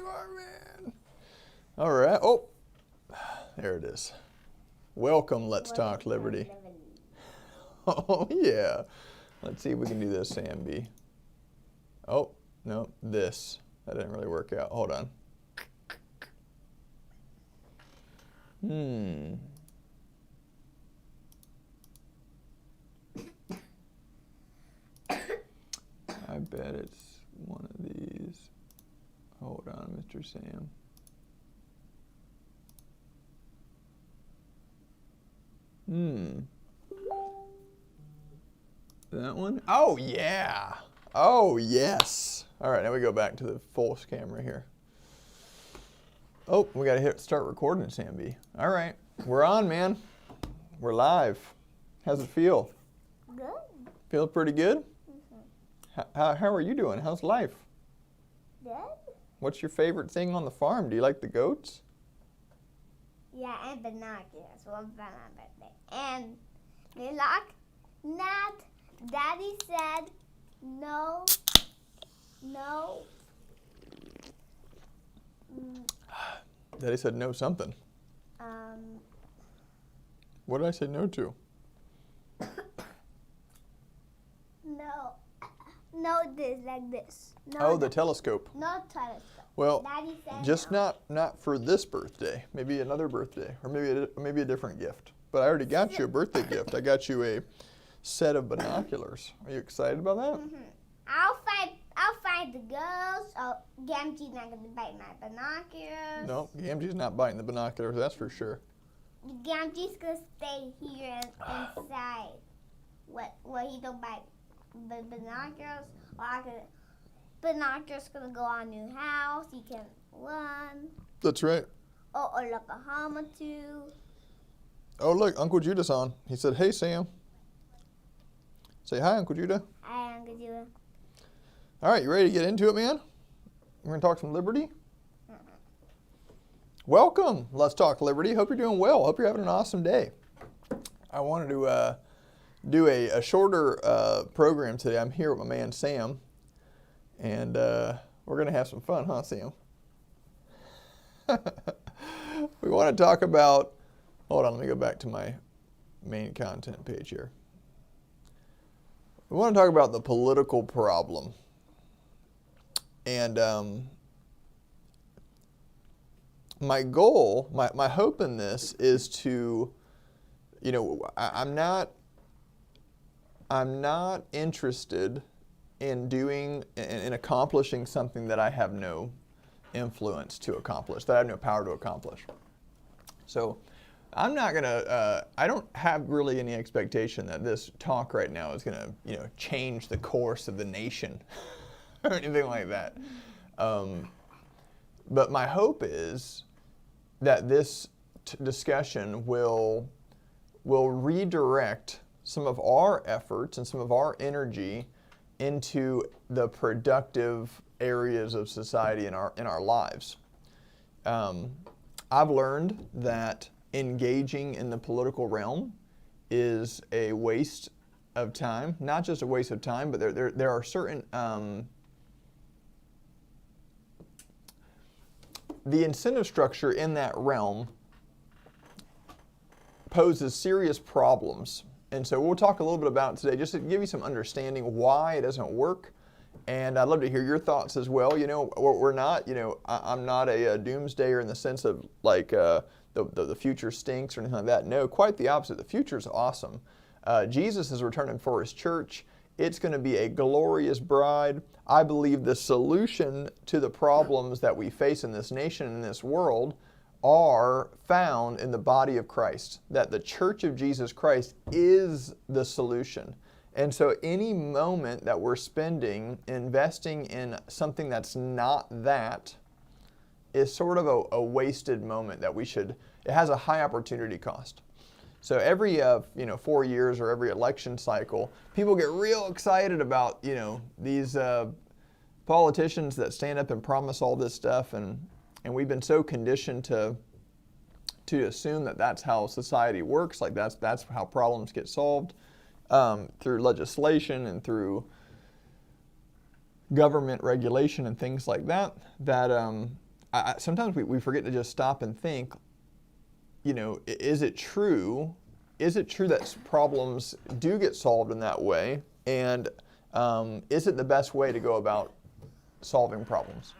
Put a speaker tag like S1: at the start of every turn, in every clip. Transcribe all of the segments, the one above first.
S1: are, man. All right. Oh, there it is. Welcome, Let's Talk Liberty. Oh, yeah. Let's see if we can do this, Sam B. Oh, no, this. That didn't really work out. Hold on. I bet it's one of these. Hold on, Mr. Sam. That one? Oh, yeah. Oh, yes. All right, now we go back to the full camera here. Oh, we got to hit start recording, Sam B. All right, we're on, man. We're live. How's it feel?
S2: Good.
S1: Feel pretty good? How are you doing? How's life?
S2: Good.
S1: What's your favorite thing on the farm? Do you like the goats?
S2: Yeah, and binoculars. One for my birthday. And Milak, Nat, Daddy said no.
S1: Daddy said no something. What did I say no to?
S2: No, this like this. No,
S1: Oh, the telescope.
S2: No telescope.
S1: Well,
S2: Daddy said
S1: just
S2: no.
S1: not for this birthday. Maybe another birthday, or maybe a different gift. But I already got you a birthday gift. I got you a set of binoculars. Are you excited about that?
S2: I'll fight the ghosts. Oh, Gamgee's not gonna bite my binoculars.
S1: No, Gamgee's not biting the binoculars. That's for sure.
S2: Gamgee's gonna stay here inside. What he don't bite the binoculars. Binoculars gonna go on new house. He can run.
S1: That's right.
S2: Or Oklahoma too.
S1: Oh, look, Uncle Judah's on. He said, hey, Sam. Say hi, Uncle Judah.
S2: Hi, Uncle Judah.
S1: All right, you ready to get into it, man? We're going to talk some liberty. Welcome. Let's talk liberty. Hope you're doing well. Hope you're having an awesome day. I wanted to do a shorter program today. I'm here with my man, Sam. And we're going to have some fun, huh, Sam? We want to talk about, hold on, let me go back to my main content page here. We want to talk about the political problem. And my goal, my hope in this is to, I'm not interested in accomplishing something that I have no influence to accomplish, that I have no power to accomplish. So I'm not gonna, I don't have really any expectation that this talk right now is gonna, change the course of the nation or anything like that. But my hope is that this discussion will redirect some of our efforts and some of our energy into the productive areas of society in our lives. I've learned that engaging in the political realm is a waste of time. Not just a waste of time, but there are certain the incentive structure in that realm poses serious problems. And so we'll talk a little bit about it today, just to give you some understanding why it doesn't work. And I'd love to hear your thoughts as well. We're not, I'm not a doomsdayer in the sense of like the future stinks or anything like that. No, quite the opposite. The future is awesome. Jesus is returning for his church. It's going to be a glorious bride. I believe the solution to the problems that we face in this nation and in this world are found in the body of Christ, that the church of Jesus Christ is the solution. And so any moment that we're spending investing in something that's not that is sort of a wasted moment that it has a high opportunity cost. So every 4 years or every election cycle, people get real excited about these politicians that stand up and promise all this stuff, and we've been so conditioned to assume that that's how society works, like that's how problems get solved through legislation and through government regulation and things like that. That sometimes we forget to just stop and think, is it true? Is it true that problems do get solved in that way? And is it the best way to go about solving problems?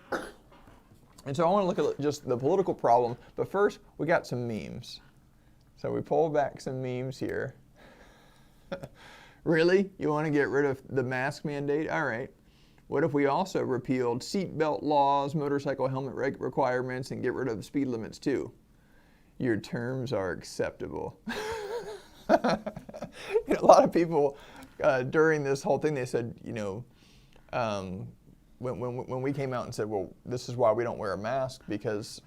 S1: And so I want to look at just the political problem, but first we got some memes. So we pull back some memes here. Really? You want to get rid of the mask mandate? All right. What if we also repealed seatbelt laws, motorcycle helmet requirements, and get rid of speed limits too? Your terms are acceptable. A lot of people during this whole thing, they said, when we came out and said, well, this is why we don't wear a mask, because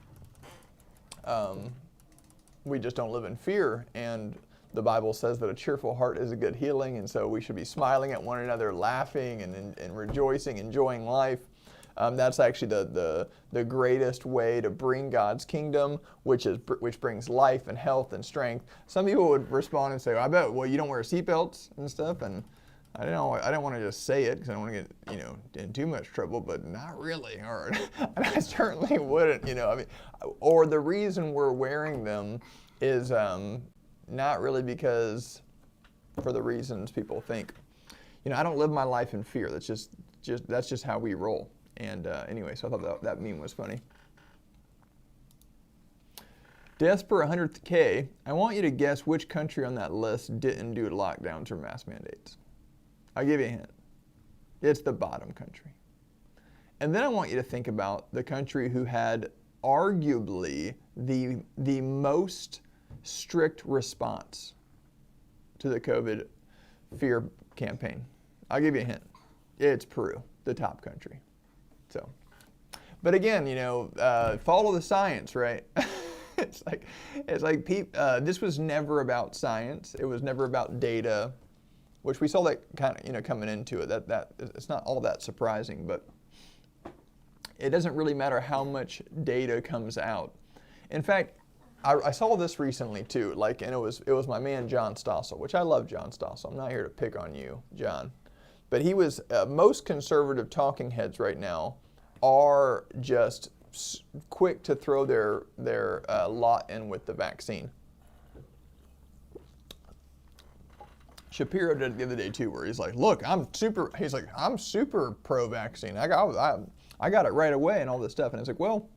S1: we just don't live in fear, and the Bible says that a cheerful heart is a good healing, and so we should be smiling at one another, laughing and rejoicing, enjoying life. That's actually the greatest way to bring God's kingdom, which brings life and health and strength. Some people would respond and say, I bet, well, you don't wear seatbelts and stuff, and I don't want to just say it because I don't want to get in too much trouble, but not really. Or I certainly wouldn't. Or the reason we're wearing them is not really because for the reasons people think. I don't live my life in fear. That's just how we roll. And anyway, so I thought that meme was funny. Deaths per 100K. I want you to guess which country on that list didn't do lockdowns or mask mandates. I'll give you a hint. It's the bottom country. And then I want you to think about the country who had arguably the most strict response to the COVID fear campaign. I'll give you a hint. It's Peru, the top country. So, but again, follow the science, right? It's like this was never about science. It was never about data, which we saw that kind of coming into it. That it's not all that surprising, but it doesn't really matter how much data comes out. In fact, I saw this recently too, and it was my man John Stossel, which I love John Stossel. I'm not here to pick on you, John. But he was, most conservative talking heads right now are just quick to throw their lot in with the vaccine. Shapiro did it the other day too, where he's like, look, I'm super pro-vaccine. I got it right away and all this stuff. And it's like, well,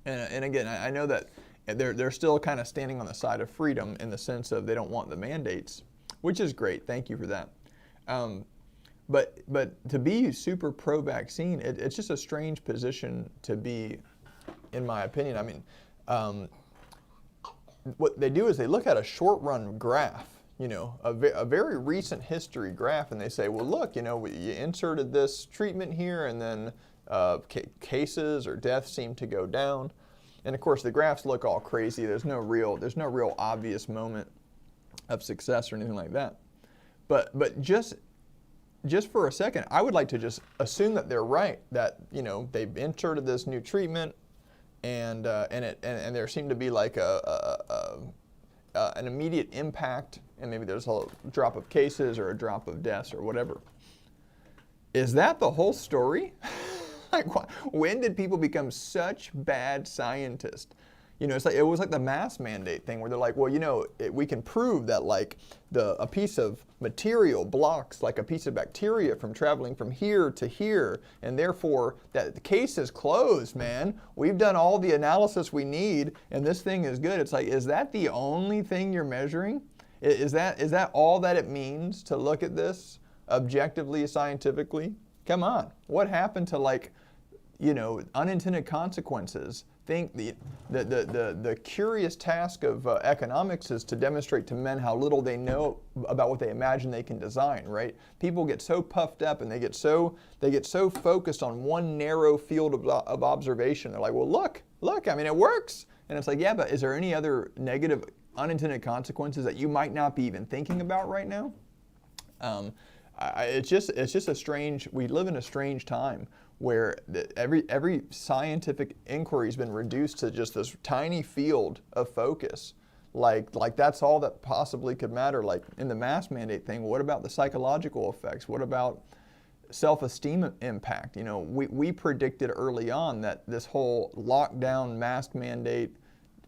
S1: and again, I know that they're still kind of standing on the side of freedom in the sense of they don't want the mandates, which is great. Thank you for that. But to be super pro-vaccine, it's just a strange position to be, in my opinion. I mean, what they do is they look at a short-run graph, a very recent history graph, and they say, well, look, you inserted this treatment here, and then cases or deaths seem to go down. And of course, the graphs look all crazy. There's no real obvious moment of success or anything like that. But just for a second, I would like to just assume that they're right, that they've inserted this new treatment, and there seemed to be like an immediate impact, and maybe there's a drop of cases or a drop of deaths or whatever. Is that the whole story? When did people become such bad scientists? It's like it was like the mask mandate thing where they're like, well, we can prove that a piece of material blocks like a piece of bacteria from traveling from here to here, and therefore that the case is closed, man. We've done all the analysis we need, and this thing is good. It's like, is that the only thing you're measuring? Is that all that it means to look at this objectively, scientifically? Come on, what happened to unintended consequences? Think the curious task of economics is to demonstrate to men how little they know about what they imagine they can design, right? People get so puffed up and they get so focused on one narrow field of observation. They're like, well, look, I mean, it works. And it's like, yeah, but is there any other negative unintended consequences that you might not be even thinking about right now? It's just a strange, we live in a strange time where every scientific inquiry has been reduced to just this tiny field of focus. Like that's all that possibly could matter. Like in the mask mandate thing, what about the psychological effects? What about self-esteem impact. We predicted early on that this whole lockdown, mask mandate,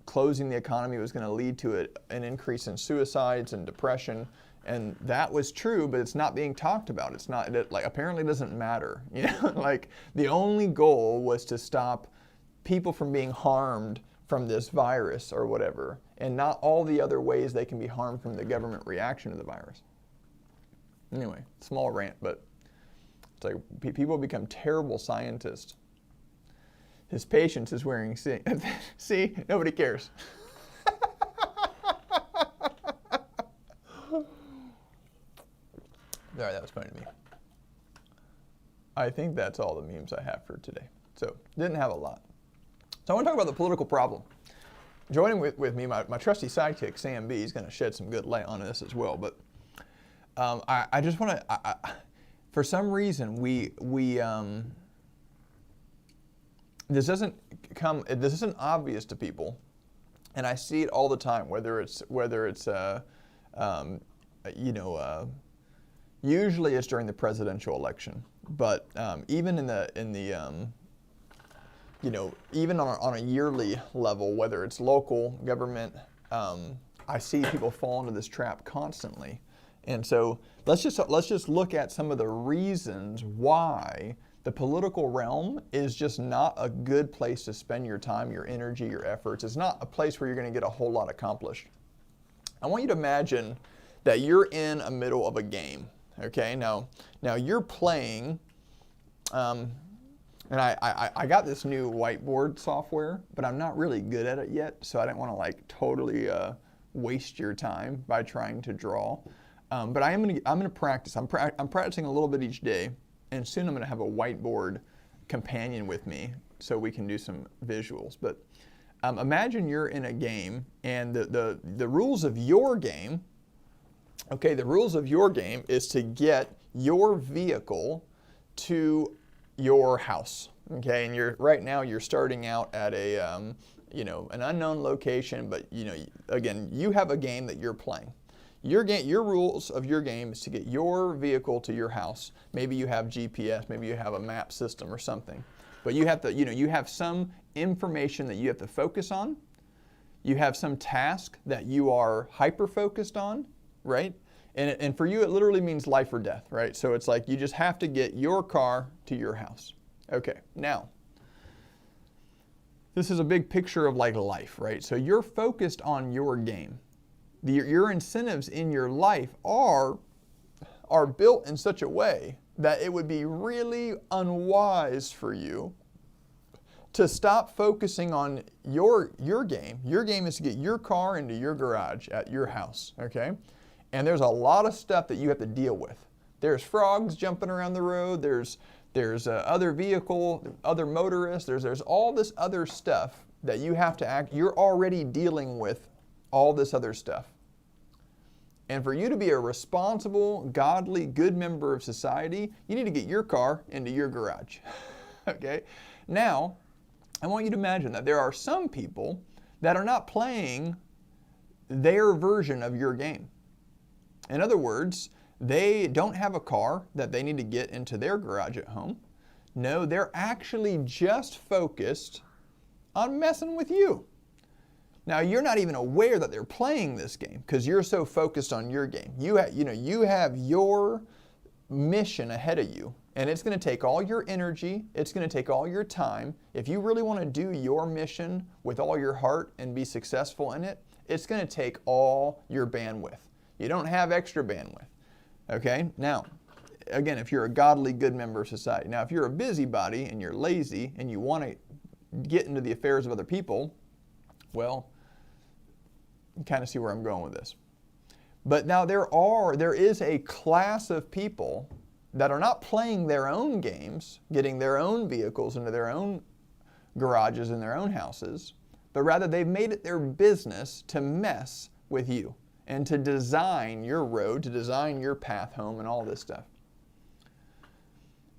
S1: closing the economy was going to lead to an increase in suicides and depression. And that was true, but it's not being talked about. It's not, apparently it doesn't matter. Like the only goal was to stop people from being harmed from this virus or whatever, and not all the other ways they can be harmed from the government reaction to the virus. Anyway, small rant, but it's like people become terrible scientists. His patience is wearing C. See, nobody cares. All right, that was funny to me. I think that's all the memes I have for today. So, didn't have a lot. So I want to talk about the political problem. Joining with me, my trusty sidekick, Sam B, is going to shed some good light on this as well. But I just want to, for some reason, this isn't obvious to people, and I see it all the time. Whether it's usually it's during the presidential election, but even even on a yearly level, whether it's local government, I see people fall into this trap constantly. And so let's just look at some of the reasons why the political realm is just not a good place to spend your time, your energy, your efforts. It's not a place where you're going to get a whole lot accomplished. I want you to imagine that you're in the middle of a game. Okay, now you're playing. And I got this new whiteboard software, but I'm not really good at it yet, so I didn't want to totally waste your time by trying to draw. But I'm gonna practice. I'm practicing a little bit each day, and soon I'm gonna have a whiteboard companion with me so we can do some visuals. But imagine you're in a game, and the rules of your game. Okay, the rules of your game is to get your vehicle to your house, okay, and right now you're starting out at an unknown location, but again, you have a game that you're playing. Your rules of your game is to get your vehicle to your house. Maybe you have GPS, maybe you have a map system or something, but you have to, you have some information that you have to focus on. You have some task that you are hyper-focused on, right? And for you, it literally means life or death, right? So it's like you just have to get your car to your house. Okay, now, this is a big picture of life, right? So you're focused on your game. Your incentives in your life are built in such a way that it would be really unwise for you to stop focusing on your game. Your game is to get your car into your garage at your house, okay? And there's a lot of stuff that you have to deal with. There's frogs jumping around the road. There's other vehicle, other motorists. There's all this other stuff that you have to you're already dealing with all this other stuff. And for you to be a responsible, godly, good member of society, you need to get your car into your garage. Okay? Now, I want you to imagine that there are some people that are not playing their version of your game. In other words, they don't have a car that they need to get into their garage at home. No, they're actually just focused on messing with you. Now, you're not even aware that they're playing this game because you're so focused on your game. You have your mission ahead of you, and it's going to take all your energy. It's going to take all your time. If you really want to do your mission with all your heart and be successful in it, it's going to take all your bandwidth. You don't have extra bandwidth. Okay? Now, again, if you're a godly, good member of society. Now, if you're a busybody and you're lazy and you want to get into the affairs of other people, well, you kind of see where I'm going with this. But now there is a class of people that are not playing their own games, getting their own vehicles into their own garages in their own houses, but rather they've made it their business to mess with you and to design your road, to design your path home and all this stuff.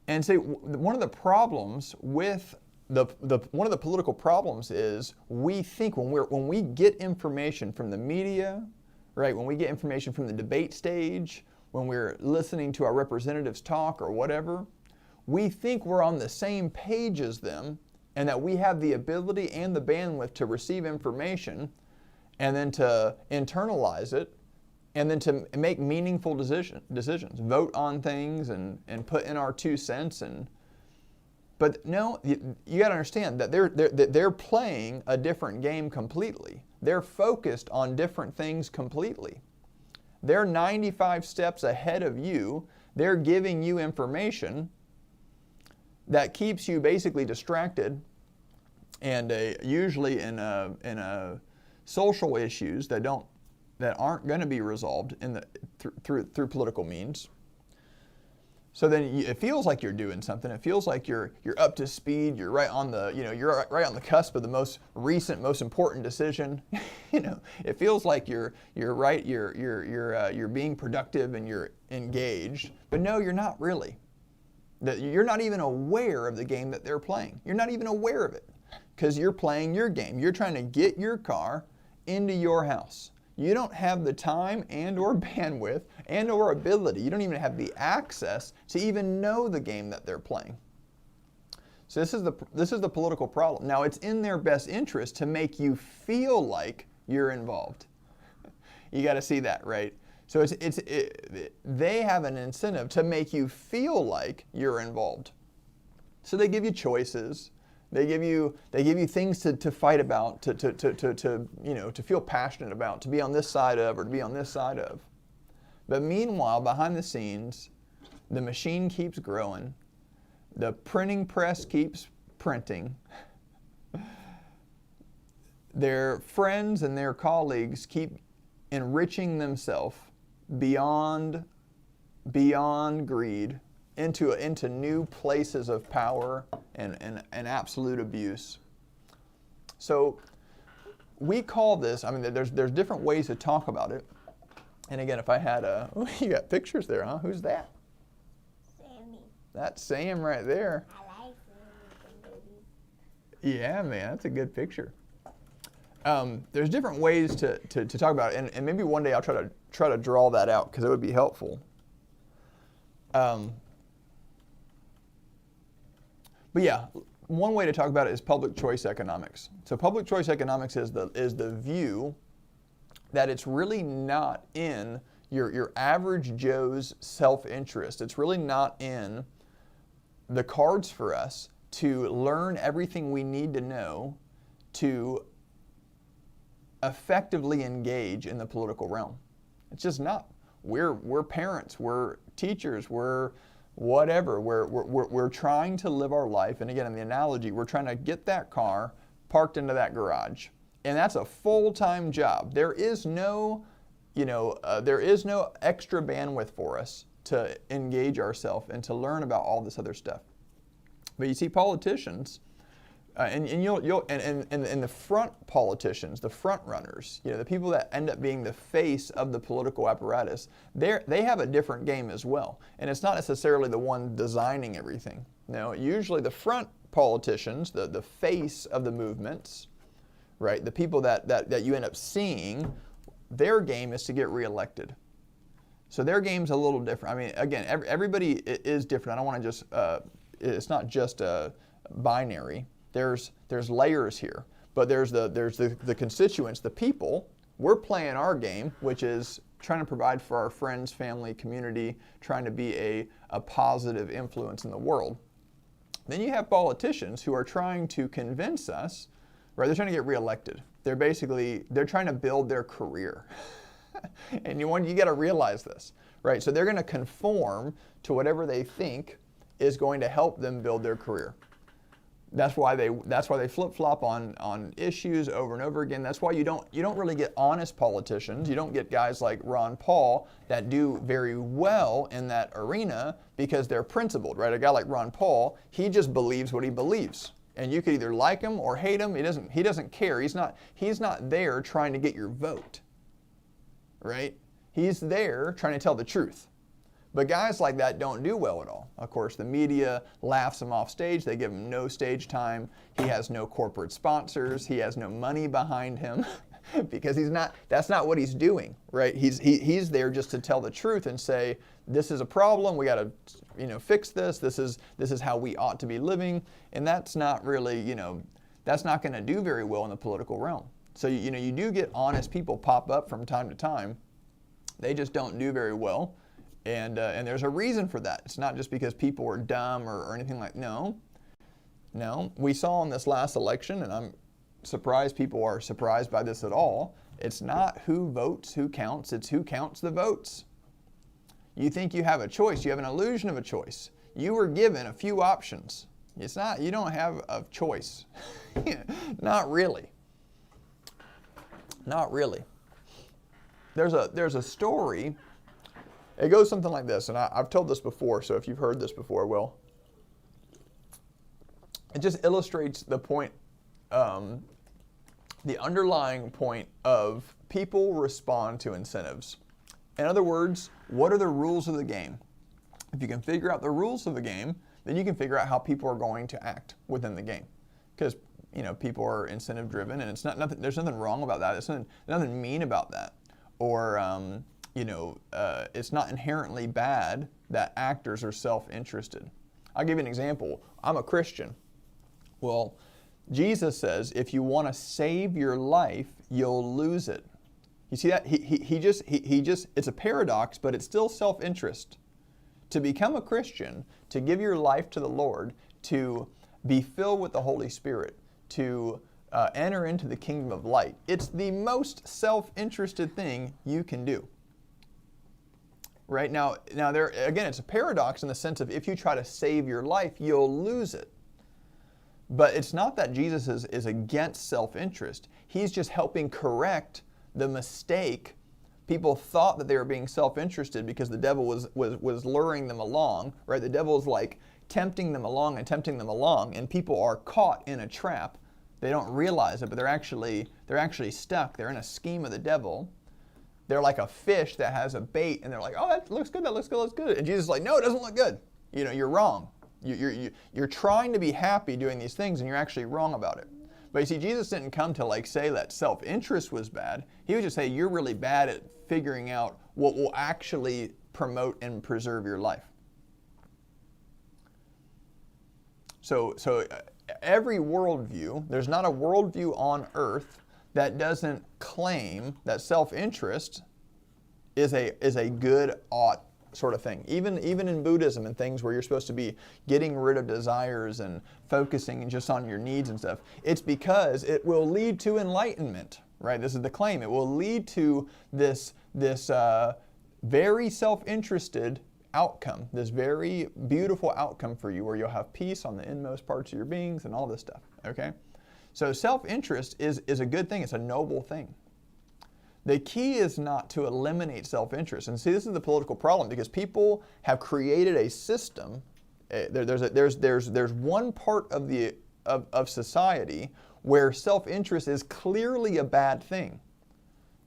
S1: And so one of the problems with one of the political problems is we think when we get information from the media, right, when we get information from the debate stage when we're listening to our representatives talk or whatever, we think we're on the same page as them and that we have the ability and the bandwidth to receive information and then to internalize it and then to make meaningful decisions, vote on things and put in our 2 cents. But no, you got to understand that they're playing a different game completely. They're focused on different things completely. They're 95 steps ahead of you. They're giving you information that keeps you basically distracted and usually in social issues that aren't going to be resolved through political means. So then it feels like you're doing something. It feels like you're up to speed. You're right on the you're right on the cusp of the most recent, most important decision. It feels like you're right. You're being productive and you're engaged. But no, you're not really. You're not even aware of the game that they're playing. You're not even aware of it because you're playing your game. You're trying to get your car into your house. You don't have the time and or bandwidth and or ability. You don't even have the access to even know the game that they're playing. So this is the political problem. Now it's in their best interest to make you feel like you're involved. You got to see that, right? So they have an incentive to make you feel like you're involved. So they give you choices. They give you things to fight about, to feel passionate about, to be on this side of or to be on this side of. But meanwhile, behind the scenes, the machine keeps growing. The printing press keeps printing. Their friends and their colleagues keep enriching themselves beyond greed into new places of power and absolute abuse. So we call this, there's different ways to talk about it. And again, if I had you got pictures there, huh? Who's that?
S2: Sammy.
S1: That's Sam right there.
S2: I like Sammy.
S1: Yeah, man, that's a good picture. There's different ways to talk about it, and maybe one day I'll try to draw that out because it would be helpful. But yeah, one way to talk about it is public choice economics. So public choice economics is the view that it's really not in your average Joe's self-interest. It's really not in the cards for us to learn everything we need to know to effectively engage in the political realm. It's just not. We're parents, we're teachers, we're whatever. We're trying to live our life, and again, in the analogy, we're trying to get that car parked into that garage, and that's a full-time job. There is no, there is no extra bandwidth for us to engage ourselves and to learn about all this other stuff. But you see, politicians, and the front politicians, the front runners, the people that end up being the face of the political apparatus, they have a different game as well. And it's not necessarily the one designing everything. No, usually the front politicians, the face of the movements, right, the people that you end up seeing, their game is to get reelected. So their game's a little different. Again, everybody is different. I don't want to just, it's not just binary. There's layers here, but there's the constituents, the people. We're playing our game, which is trying to provide for our friends, family, community, trying to be a positive influence in the world. Then you have politicians who are trying to convince us, right? They're trying to get reelected. They're trying to build their career. And you got to realize this, right? So they're going to conform to whatever they think is going to help them build their career. That's why they flip-flop on issues over and over again. That's why you don't really get honest politicians. You don't get guys like Ron Paul that do very well in that arena because they're principled, right? A guy like Ron Paul, he just believes what he believes. And you could either like him or hate him. He doesn't care. He's not there trying to get your vote. Right? He's there trying to tell the truth. But guys like that don't do well at all. Of course, the media laughs him off stage. They give him no stage time. He has no corporate sponsors. He has no money behind him. because that's not what he's doing, right? He's there just to tell the truth and say, this is a problem, we got to, fix this. This is how we ought to be living. And that's not really, that's not going to do very well in the political realm. So, you do get honest people pop up from time to time. They just don't do very well. And there's a reason for that. It's not just because people are dumb or anything like, no. We saw in this last election, and I'm surprised people are surprised by this at all, it's not who votes who counts, it's who counts the votes. You think you have a choice, you have an illusion of a choice. You were given a few options. You don't have a choice. Not really. Not really. There's a story. It goes something like this, and I've told this before, so if you've heard this before, well, it just illustrates the point, the underlying point of people respond to incentives. In other words, what are the rules of the game? If you can figure out the rules of the game, then you can figure out how people are going to act within the game. Because, people are incentive driven, and there's nothing wrong about that. There's nothing mean about that. Or, it's not inherently bad that actors are self-interested. I'll give you an example. I'm a Christian. Well, Jesus says, if you want to save your life, you'll lose it. You see that? He just, it's a paradox, but it's still self-interest. To become a Christian, to give your life to the Lord, to be filled with the Holy Spirit, to enter into the kingdom of light, it's the most self-interested thing you can do. Right? Now there, again, it's a paradox in the sense of if you try to save your life, you'll lose it. But it's not that Jesus is against self-interest. He's just helping correct the mistake. People thought that they were being self-interested because the devil was luring them along, right? The devil's like tempting them along, and people are caught in a trap. They don't realize it, but they're actually stuck. They're in a scheme of the devil. They're like a fish that has a bait, and they're like, oh, that looks good, that looks good. And Jesus is like, no, it doesn't look good. You're wrong. You're trying to be happy doing these things, and you're actually wrong about it. But you see, Jesus didn't come to say that self-interest was bad. He would just say, you're really bad at figuring out what will actually promote and preserve your life. So every worldview, there's not a worldview on earth that doesn't claim that self-interest is a good, ought sort of thing. Even in Buddhism and things where you're supposed to be getting rid of desires and focusing just on your needs and stuff, it's because it will lead to enlightenment, right? This is the claim. It will lead to this very self-interested outcome, this very beautiful outcome for you where you'll have peace on the inmost parts of your beings and all this stuff, okay? So self-interest is a good thing. It's a noble thing. The key is not to eliminate self-interest. And see, this is the political problem because people have created a system. There's one part of society where self-interest is clearly a bad thing,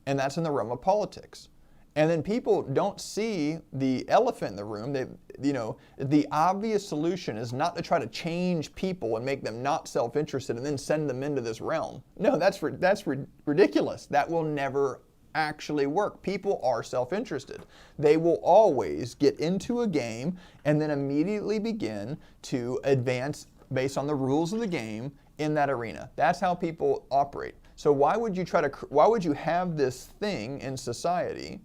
S1: and that's in the realm of politics. And then people don't see the elephant in the room. The obvious solution is not to try to change people and make them not self-interested and then send them into this realm. No, that's ridiculous. That will never actually work. People are self-interested. They will always get into a game and then immediately begin to advance based on the rules of the game in that arena. That's how people operate. So why would you have this thing in society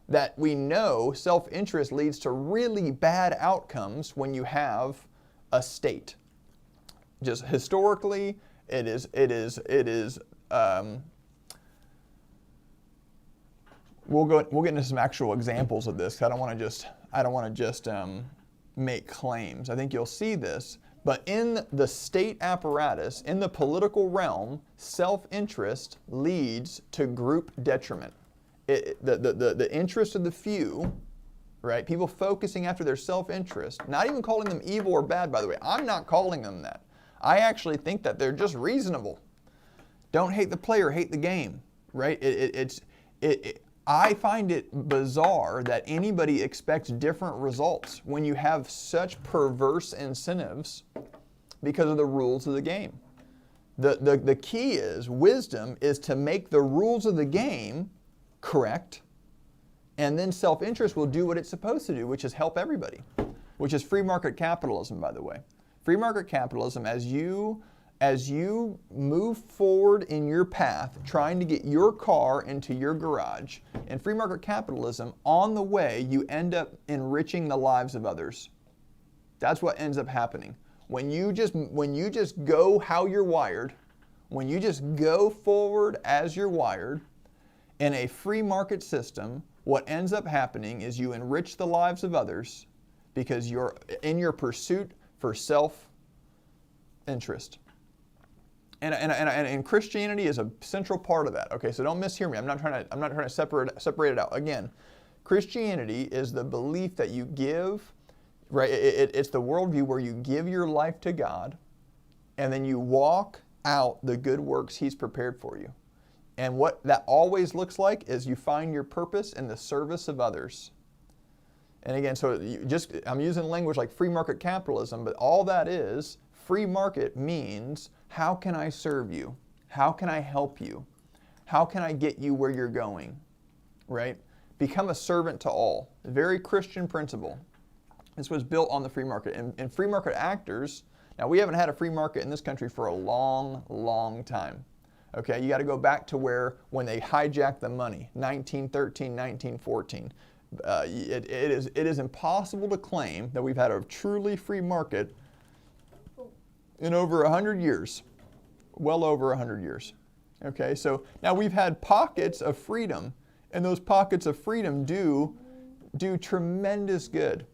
S1: that we know self-interest leads to really bad outcomes when you have a state? Just historically, it is. We'll get into some actual examples of this. I don't want to just make claims. I think you'll see this. But in the state apparatus, in the political realm, self-interest leads to group detriment. The interest of the few, right? People focusing after their self-interest, not even calling them evil or bad, by the way. I'm not calling them that. I actually think that they're just reasonable. Don't hate the player, hate the game, right? I find it bizarre that anybody expects different results when you have such perverse incentives because of the rules of the game. The key is, wisdom is to make the rules of the game correct, and then self-interest will do what it's supposed to do, which is help everybody, which is free market capitalism, by the way. Free market capitalism, as you move forward in your path, trying to get your car into your garage, in free market capitalism, on the way, you end up enriching the lives of others. That's what ends up happening. When you just go how you're wired, when you just go forward as you're wired, in a free market system, what ends up happening is you enrich the lives of others because you're in your pursuit for self-interest. And Christianity is a central part of that. Okay, so don't mishear me. I'm not trying to separate it out. Again, Christianity is the belief that you give, right? It's the worldview where you give your life to God, and then you walk out the good works He's prepared for you. And what that always looks like is you find your purpose in the service of others. And again, so I'm using language like free market capitalism, but all that is, free market means, how can I serve you? How can I help you? How can I get you where you're going? Right? Become a servant to all. A very Christian principle. This was built on the free market. And free market actors, now we haven't had a free market in this country for a long, long time. Okay, you got to go back to when they hijacked the money, 1913, 1914. It is impossible to claim that we've had a truly free market in over 100 years, well over 100 years. Okay, so now we've had pockets of freedom, and those pockets of freedom do tremendous good.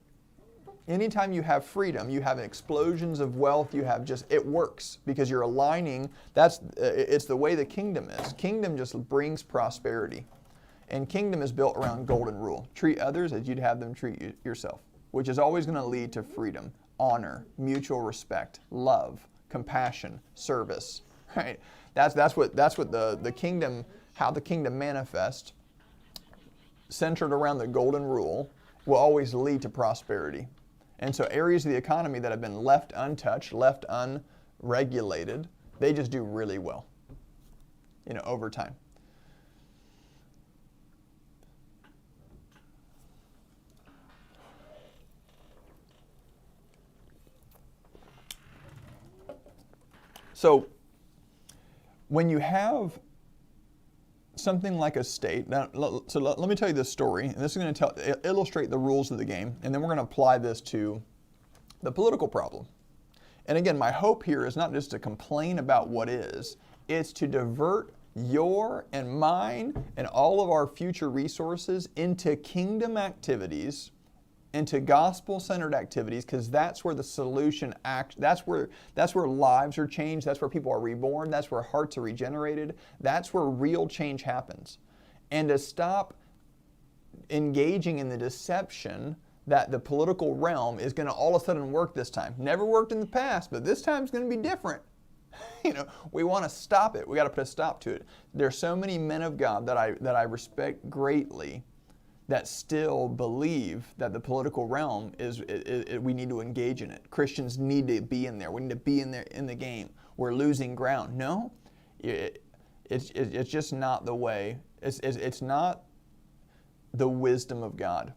S1: Anytime you have freedom, you have explosions of wealth, it works because you're aligning, it's the way the kingdom is. Kingdom just brings prosperity. And kingdom is built around golden rule. Treat others as you'd have them treat yourself, which is always going to lead to freedom, honor, mutual respect, love, compassion, service, right? That's what the kingdom, how the kingdom manifests, centered around the golden rule, will always lead to prosperity. And so areas of the economy that have been left untouched, left unregulated, they just do really well, over time. So when you have something like a state, let me tell you this story, and this is going to illustrate the rules of the game, and then we're going to apply this to the political problem. And again, my hope here is not just to complain about what is, it's to divert your and mine and all of our future resources into kingdom activities, into gospel-centered activities, because that's where the solution that's where lives are changed, that's where people are reborn, that's where hearts are regenerated, that's where real change happens. And to stop engaging in the deception that the political realm is going to all of a sudden work this time. Never worked in the past, but this time is going to be different. We want to stop it. We got to put a stop to it. There's so many men of God that I respect greatly that still believe that the political realm we need to engage in it. Christians need to be in there. We need to be in there in the game. We're losing ground. No, it's just not the way. It's not the wisdom of God.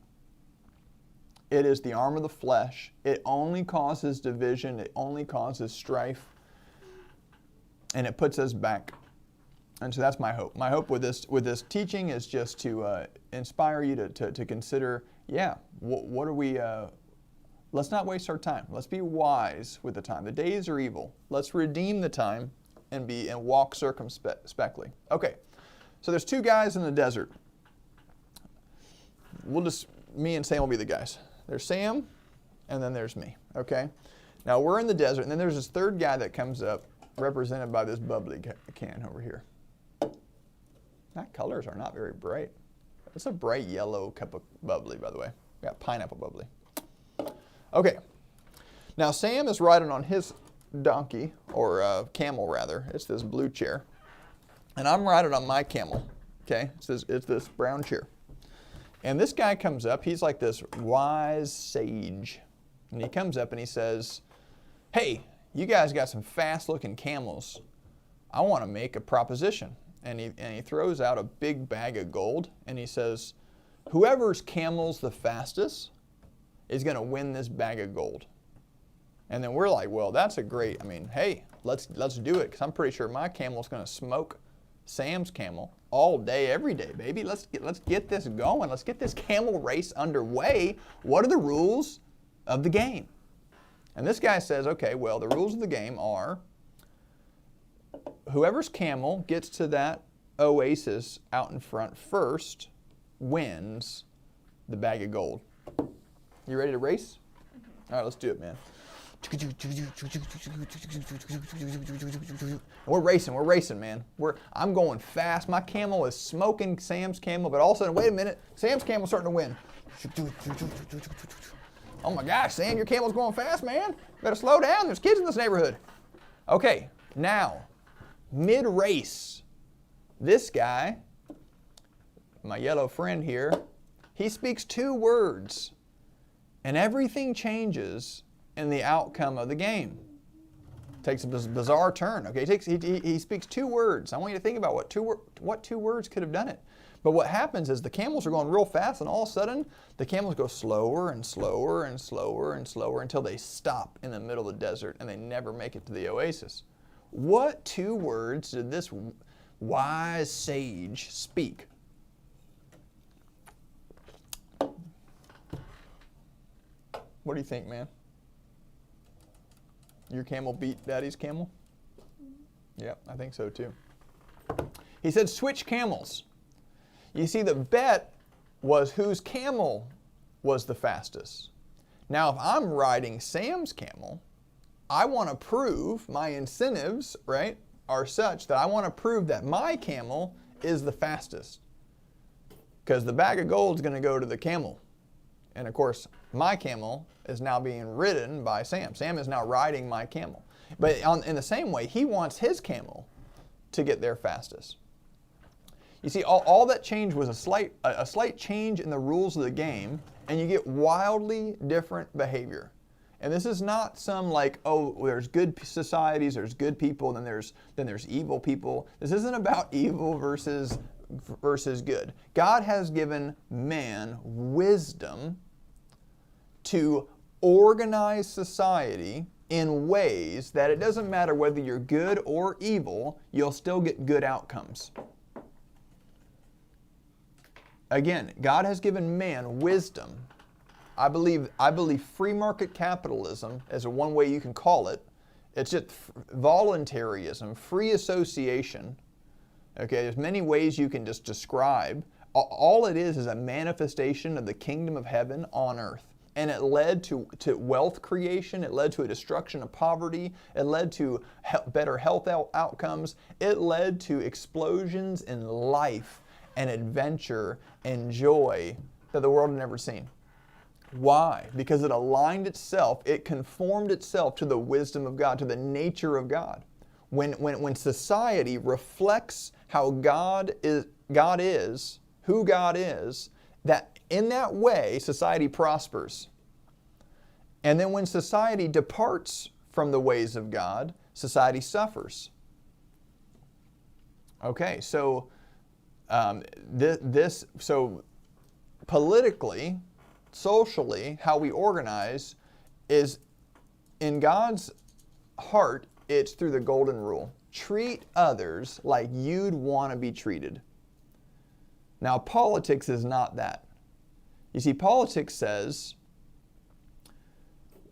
S1: It is the arm of the flesh. It only causes division. It only causes strife. And it puts us back. And so that's my hope. My hope with this teaching is just to inspire you to consider, what are we, let's not waste our time. Let's be wise with the time. The days are evil. Let's redeem the time and walk circumspectly. Okay, so there's two guys in the desert. Me and Sam will be the guys. There's Sam, and then there's me, okay? Now we're in the desert, and then there's this third guy that comes up, represented by this bubbly can over here. That colors are not very bright. It's a bright yellow cup of bubbly, by the way. We got pineapple bubbly. Okay. Now Sam is riding on his donkey, or camel rather. It's this blue chair. And I'm riding on my camel. Okay? It's this brown chair. And this guy comes up. He's like this wise sage. And he comes up and he says, "Hey, you guys got some fast-looking camels. I want to make a proposition. And he throws out a big bag of gold, and he says, whoever's camel's the fastest is going to win this bag of gold. And then we're like, well, that's a great, hey, let's do it, because I'm pretty sure my camel's going to smoke Sam's camel all day, every day, baby. Let's get this going. Let's get this camel race underway. What are the rules of the game? And this guy says, okay, well, the rules of the game are whoever's camel gets to that oasis out in front first wins the bag of gold. You ready to race? All right, let's do it, man. We're racing, man. I'm going fast. My camel is smoking Sam's camel, but all of a sudden, wait a minute, Sam's camel's starting to win. Oh my gosh, Sam, your camel's going fast, man. Better slow down. There's kids in this neighborhood. Okay, now, mid-race, this guy, my yellow friend here, he speaks 2 words, and everything changes in the outcome of the game. Takes a bizarre turn. Okay, he speaks 2 words. I want you to think about what two words could have done it. But what happens is the camels are going real fast, and all of a sudden the camels go slower and slower and slower and slower until they stop in the middle of the desert and they never make it to the oasis. What 2 words did this wise sage speak? What do you think, man? Your camel beat Daddy's camel? Yep, I think so too. He said, switch camels. You see, the bet was whose camel was the fastest. Now, if I'm riding Sam's camel, I want to prove, my incentives, right, are such that I want to prove that my camel is the fastest. Because the bag of gold is going to go to the camel. And of course, my camel is now being ridden by Sam. Sam is now riding my camel. But in the same way, he wants his camel to get there fastest. You see, all that change was a slight change in the rules of the game, and you get wildly different behavior. And this is not some like, oh, there's good societies, there's good people, then there's evil people. This isn't about evil versus good. God has given man wisdom to organize society in ways that it doesn't matter whether you're good or evil, you'll still get good outcomes. Again, God has given man wisdom. I believe free market capitalism is one way you can call it. It's just voluntarism, free association. Okay, there's many ways you can just describe. All it is a manifestation of the kingdom of heaven on earth. And it led to wealth creation. It led to a destruction of poverty. It led to better health outcomes. It led to explosions in life and adventure and joy that the world had never seen. Why? Because it aligned itself, it conformed itself to the wisdom of God, to the nature of God. When society reflects how God is, who God is, that in that way society prospers. And then when society departs from the ways of God, society suffers. Okay, so so politically, socially, how we organize is in God's heart, it's through the golden rule. Treat others like you'd want to be treated. Now, politics is not that. You see, politics says,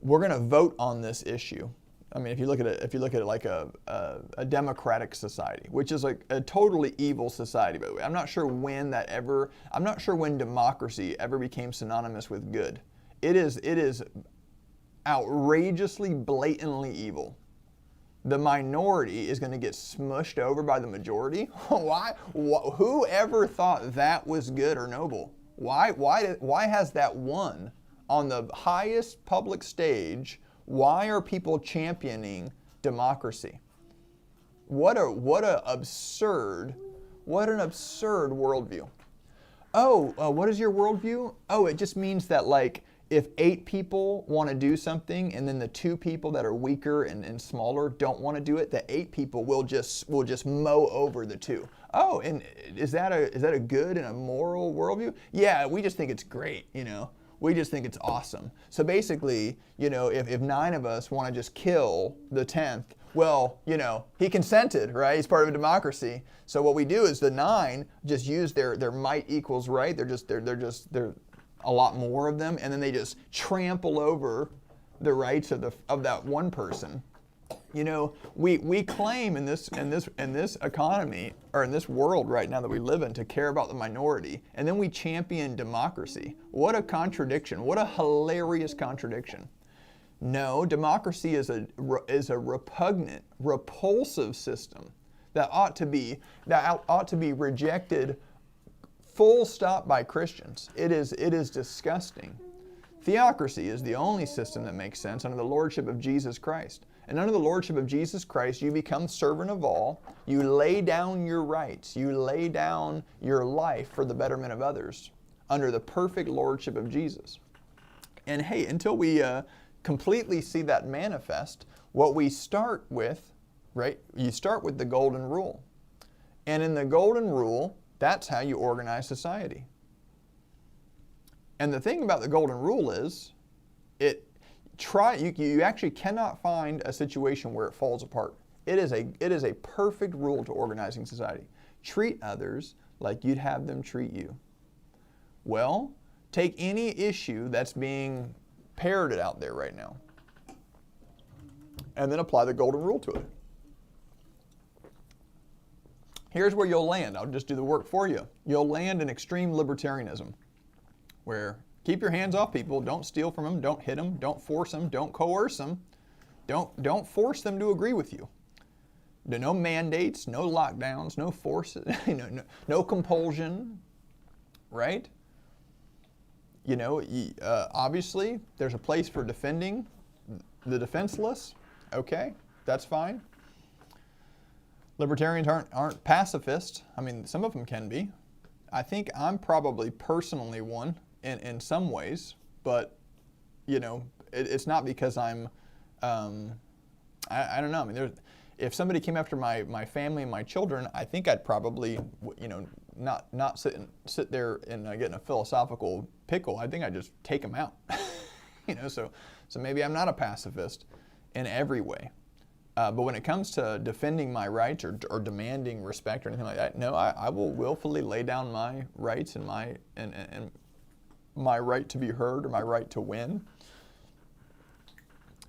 S1: we're going to vote on this issue. I mean, if you look at it like a democratic society, which is like a totally evil society, by the way. I'm not sure when democracy ever became synonymous with good. It is outrageously, blatantly evil. The minority is going to get smushed over by the majority. Why? Who ever thought that was good or noble? Why has that won on the highest public stage? Why are people championing democracy? What an absurd worldview. Oh, what is your worldview? Oh, it just means that like if 8 people want to do something and then the 2 people that are weaker and smaller don't want to do it, the 8 people will just mow over the 2. Oh, and is that a good and a moral worldview? Yeah, we just think it's great, We just think it's awesome. So basically, if 9 of us want to just kill the 10th, well, he consented, right? He's part of a democracy. So what we do is the 9 just use their might equals right. They're a lot more of them, and then they just trample over the rights of that one person. We claim in this economy, or in this world right now that we live in, to care about the minority, and then we champion democracy. What a contradiction! What a hilarious contradiction! No, democracy is a repugnant, repulsive system that ought to be rejected. Full stop by Christians. It is disgusting. Theocracy is the only system that makes sense under the lordship of Jesus Christ. And under the lordship of Jesus Christ, you become servant of all. You lay down your rights. You lay down your life for the betterment of others under the perfect lordship of Jesus. And hey, until we completely see that manifest, what we start with, right? You start with the golden rule. And in the golden rule, that's how you organize society. And the thing about the golden rule is, you actually cannot find a situation where it falls apart. It is a perfect rule to organizing society. Treat others like you'd have them treat you. Well, take any issue that's being parroted out there right now, and then apply the golden rule to it. Here's where you'll land. I'll just do the work for you. You'll land in extreme libertarianism, where keep your hands off people, don't steal from them, don't hit them, don't force them, don't coerce them, don't force them to agree with you. No mandates, no lockdowns, no forces, no compulsion, right? Obviously, there's a place for defending the defenseless. Okay, that's fine. Libertarians aren't pacifists. I mean, some of them can be. I think I'm probably personally one in some ways, but it's not because I'm. I don't know. I mean, if somebody came after my family and my children, I think I'd probably not sit there and get in a philosophical pickle. I think I'd just take them out. So maybe I'm not a pacifist in every way. But when it comes to defending my rights or demanding respect or anything like that, no, I will willfully lay down my rights and my right to be heard or my right to win,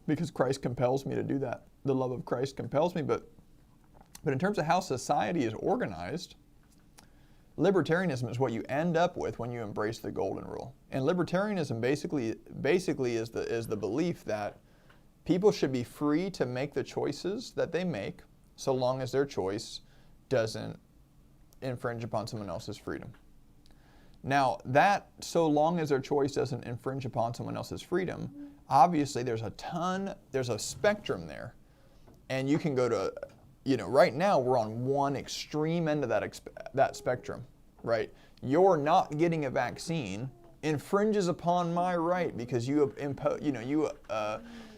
S1: because Christ compels me to do that. The love of Christ compels me. But in terms of how society is organized, libertarianism is what you end up with when you embrace the golden rule. And libertarianism basically is the belief that people should be free to make the choices that they make, so long as their choice doesn't infringe upon someone else's freedom. Now, that so long as their choice doesn't infringe upon someone else's freedom, obviously there's a spectrum there. And you can go to, right now we're on one extreme end of that spectrum, right? You're not getting a vaccine infringes upon my right because you